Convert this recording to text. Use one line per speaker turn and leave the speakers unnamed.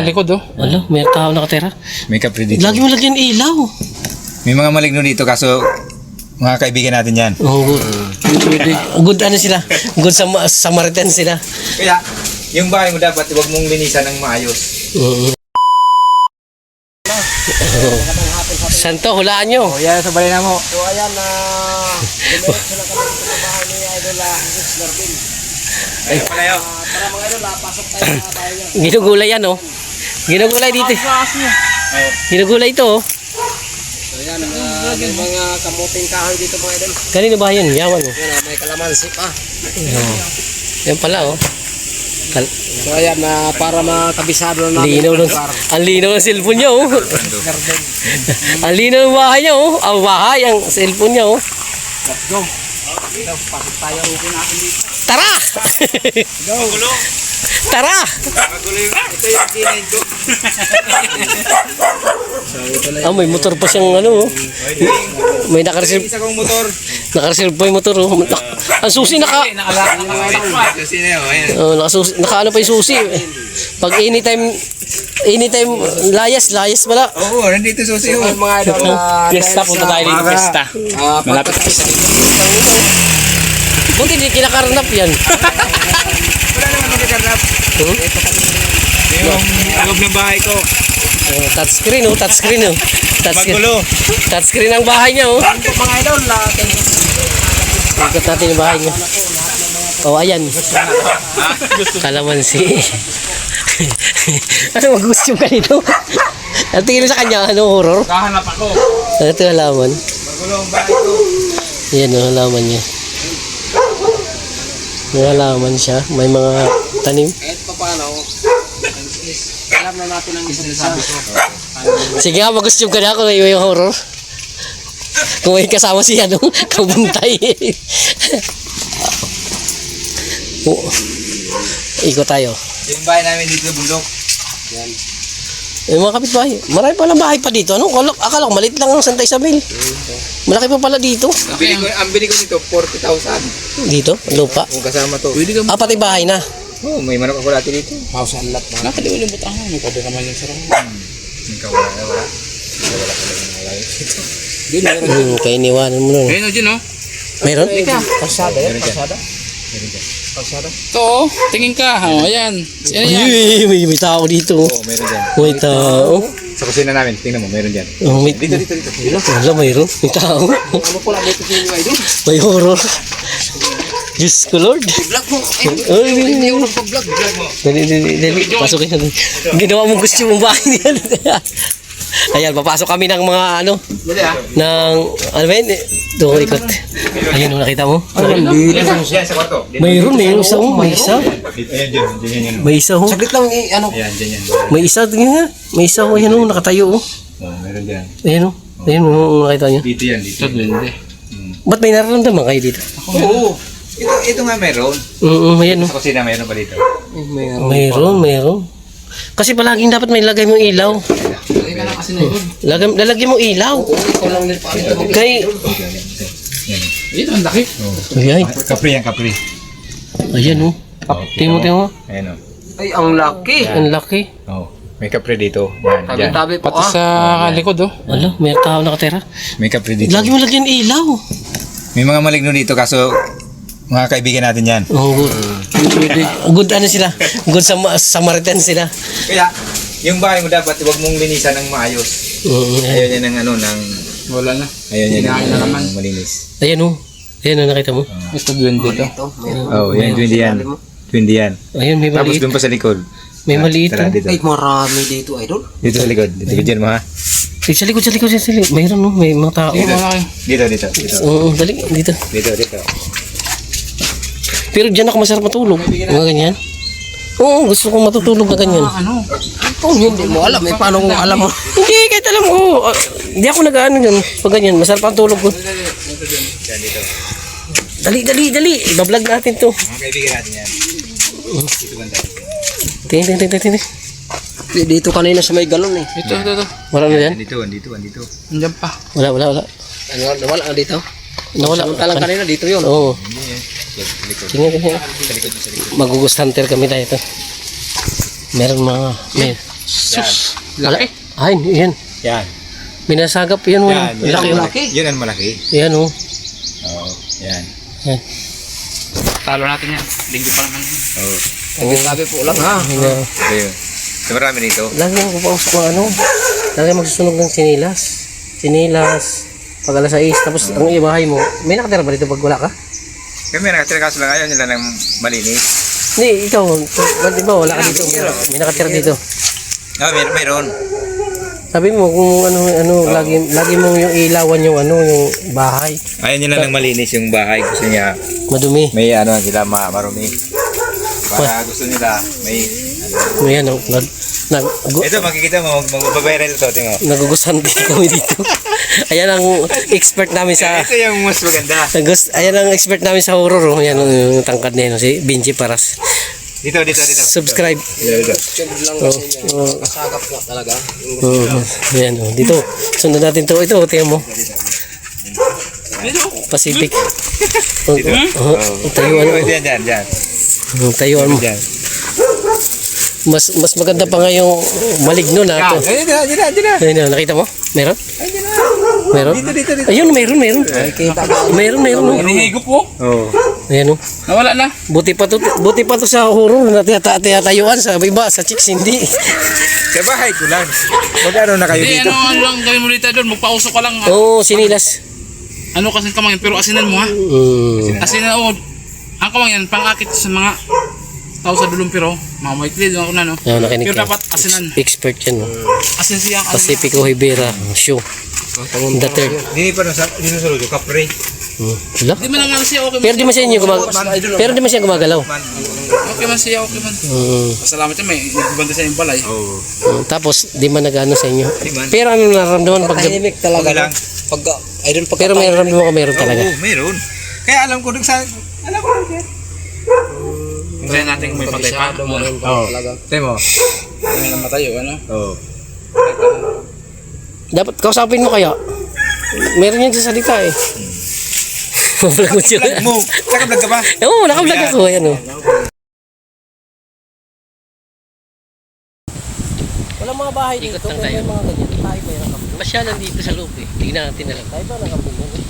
Likod oh.
Ano? May tao nakatira.
May kapre dito.
Lagi mo lagyan ilaw.
May mga maligno dito kaso mga kaibigan natin yan.
Oh, good ano sila? Good Samaritan sila.
Kaya yung bahay mo dapat huwag mong linisan ng maayos.
Santo, hulaan nyo.
O yan sa balay na mo.
So ayan na dumiretso na kami sa bahay ni Idol Islarvin.
Ay pala yun.
Tara mga idol, pasok tayo sa bahay niya.
Ginugulay yan oh. Ginugulay dito. Ginugulay ito oh.
So ayan, may mga kamuting kahoy dito mga idol.
Kanino ba yan? Yawan oh.
Yan may kalamansi pa.
Yan pala oh.
So ayan, para makabisado na namin.
Linaw ng, ang linaw ng cellphone niya oh. Ang linaw ng bahay niya oh. Ang bahay, ang cellphone niya oh.
Let's go. Pasok tayo ukin natin dito.
Tara!
Go!
Tara!
Ito yung kinain ko.
Ah, may motor pa siyang ano oh. May nakareserve.
Isa kong motor.
Nakareserve pa yung motor oh. Ang susi naka...
Kasi na yun. Ayan.
Oh, naka ano pa yung susi. Pag anytime layas pala.
Oo, nandito susi
So
ho.
mga idol,
Fiesta, punta tayo dito fiesta. Malapit
pagkatapos sa
Buti di kinakarnap yan.
Wala naman magkakarap. Yung loob ng bahay ko.
Oh, touchscreen oh, touchscreen oh.
Magulo.
Touchscreen ang bahay niya oh.
mga idol,
Ikot natin yung bahay niya. Oh, ayan. Kalamansi. Ano mag-gusto ka nito? Ang tingin sa kanya, ano, horror?
Kahanap ako.
Ito halaman.
Magulo ang bahay ko.
Yan oh, halaman niya. May halaman siya. May mga tanim.
kahit pa paano, alam na natin ang sinasabi ko.
Sige nga, mag-gusto ka na ako yung horror. Kung may kasama si ano, kabuntay. Oh. Ikot tayo.
Yung bahay namin dito bundok.
Yan.
Yung mga kapitbahay. Marami palang bahay pa dito. Ano? Akala ko maliit lang ang Santa Isabel. Malaki pa pala dito.
Ang bili ko nito 40,000.
Dito? Lupa?
Kung kasama to.
Ah, pati bahay na.
Oh, may manok ako dati dito.
House and lot.
Nakaliwan yung butang mo. Pwede naman yung sarang.
Ikaw wala. Wala pala dito.
Kaya iniwanan mo nun.
Ayun o dyan o.
Meron?
Pasada yan,
Meron dyan.
pasada.
Pasada.
Ito o. Tingin ka. O, ayan. Yan yan.
Ay, may tao dito.
Oo, meron dyan.
May tao.
Sa kusina namin, tingnan mo, meron dyan.
Oh, may...
Dito.
Wala, mayroon. May tao.
Ano pala dito sa inyo idol?
May horror. Diyos ko, Lord.
Vlog mo.
Ay,
Hindi ako nagpa-vlog. Vlog mo.
Dali. Pasukin natin. Ginawa mong gusto mong bahay niya. Ayan, papasok kami ng mga ano.
Dali ah.
Ng, ano ba yun? Doon ikot. Ayun, nakita mo?
Yan, sa kwarto.
Mayroon, isa oh. May isa.
Ayan, dyan.
May isa oh.
Saglit lang ano.
Ayan, dyan.
May isa, tingnan nga. May isa oh. Ayan oh, nakatayo oh.
Oh, meron dyan.
Ayan oh. Ayan oh, nakita niyo.
Dito yan, dito.
Ba't may nararamdaman kayo dito?
Oo. Ito nga meron.
Ayan oh.
Sa kusina meron pa dito.
Mayroon. Kasi palaging dapat may lagay mong ilaw.
Lagay ka lang kasi na yun.
Lalagyan mo ilaw.
Ikaw lang din pa.
Kay...
Ayun, ang laki.
Ay,
Kapri yan, kapri.
ayan oh. Tingnan mo.
Ayan o.
Ay, ang laki.
Ang laki.
Oh, may kapri dito. Yan, dyan.
Tabi-tabi po
Pati sa likod oh.
Ano, may tao nakatira.
May kapri dito.
Lagi mo lagyan ilaw.
May mga maligno dito kaso mga kaibigan natin yan.
Oh, good ano sila? Good Samaritan sila.
Kaya yung bahay mo dapat huwag mong linisan ng maayos. Ayaw niya ng ano, ng...
Wala na.
Ayaw niya
Hinahin na naman.
malinis.
Ayan oh. Ayan oh, nakita mo.
Ito duwende dito.
Ito.
Oh, yan, twindi yan. Twindi yan.
Ayun, may
Tapos
maliit.
doon pa sa likod.
May maliit
Tara,
oh.
dito.
Ay, marami dito idol.
Dito sa likod. Dito dyan mo ha.
Sa likod. Mayroon oh, may mga tao.
Tingin mo malaki.
Dito.
Oo, dali, dito.
Dito.
Pero diyan ako masarap matulog. Mga ganyan. Oo, gusto kong matutulog na ganyan.
Ano?
Kung hindi mo alam, eh, paano kung alam mo?
Hindi, kahit alam ko. Hindi ako nag-ano yun. Pag ganyan, masarap ang tulog ko.
Yan, dito.
Dali. Ibablog natin to.
Mga kaibigan natin yan. Dito banda.
Tingin.
Dito kanina sa may galon eh.
Ito.
Wala na yan?
Dito.
Andiyan pa.
Wala.
Ano, wala dito?
Nawala.
Samantalang kanina dito yun.
Oo.
Sa likod.
Tingnan.
Sa likod.
Mag-ghost hunter kami tayo ito. Meron mga...
Sus. Laki.
Ay, yan.
Yan.
Binasagap yan.
Yan.
Laki.
Malaki.
Yan ang malaki.
Yan oh.
Oo. Yan.
Yan.
Talo natin yan. Linggo pa naman.
Oo.
Sabi po lang ha.
Yan.
Ayun. So marami dito.
Lagi mo pausok ng ano. Lagi magsusunog ng sinilas. Sinilas. Pag alas 6. Tapos ang ibahay mo. May nakatira ba dito pag wala ka?
Kaya may nakatira kaso lang ayaw nila ng malinis.
Hindi, ikaw. Di ba wala ka dito? May nakatira dito.
Ah, mayroon.
Sabi mo kung ano lagi mo yung ilawan yung yung bahay.
Ayaw nila ng malinis yung bahay. Gusto niya
Madumi.
may ano sila marumi. Para gusto nila may
Ayan oh.
ito makikita mo magbabayaran ito tingnan mo.
Nagugustuhan din kami dito. Ayan ang expert namin sa
Ito yung mas maganda.
ayan ang expert namin sa horror oh. Ayan yung tangkad na yun, si Benji Paras.
Dito.
Subscribe.
Dito.
Kasagap po talaga.
Ayan oh. Dito. Sundan natin to. Ito, tingnan mo. Pacific. Tayuan mo.
Diyan.
Tayuan mo.
Diyan.
Mas maganda pa nga yung maligno na ito.
Diyan.
Ayun, nakita mo? Meron? Meron?
Dito.
Ayun, meron. Meron. Oh.
Hinihigop po.
Oh.
Ayan oh.
Nawala na.
Buti pa to sa horror na tiyatayuan sa iba, sa chicks hindi.
Sa bahay ko lang. Magkano na kayo
Hindi,
dito?
ano lang gawin mo dito doon. Magpausok ka lang.
Oo, sinilas.
Ano kasing kamangyan. Pero asinan mo ha. Asinan o. Ang kamangyan, pang-akit sa mga tao sa dulong pero. Mga maikli doon ako na no.
Ayun, nakinig
Pero
ka.
dapat asinan.
Expert yan. Oh.
Asin siya.
Pacifico Rivera show. The third.
Dini pa sa sulod kapre.
Wala.
Di man lang siya okay man.
Pero di man siya gumagalaw.
Okay man siya, okay man. Salamat siya, may nagbibanda sa yung balay.
Oh.
Tapos di man nag-ano sa inyo.
man.
Pero ano nararamdaman pag
Tahimik talaga.
Okay lang.
Pag idol pag
pero may nararamdaman ko meron talaga.
Oo, meron. Kaya alam ko sa
Hintayin natin kung may patay pa.
talaga.
Temo.
May namatay o ano.
Oh.
Dapat kausapin mo kaya. Meron yan sa salita eh. Vlog mo siya.
Vlog mo. Naka-vlog ka ba?
Oo, naka-vlog ako. Ayan oh. Walang mga bahay dito. Pero may mga ganyan. Tayo mayroon kami. Masyalan dito sa loob eh. Tingnan natin na lang. Tayo ba nakapulong?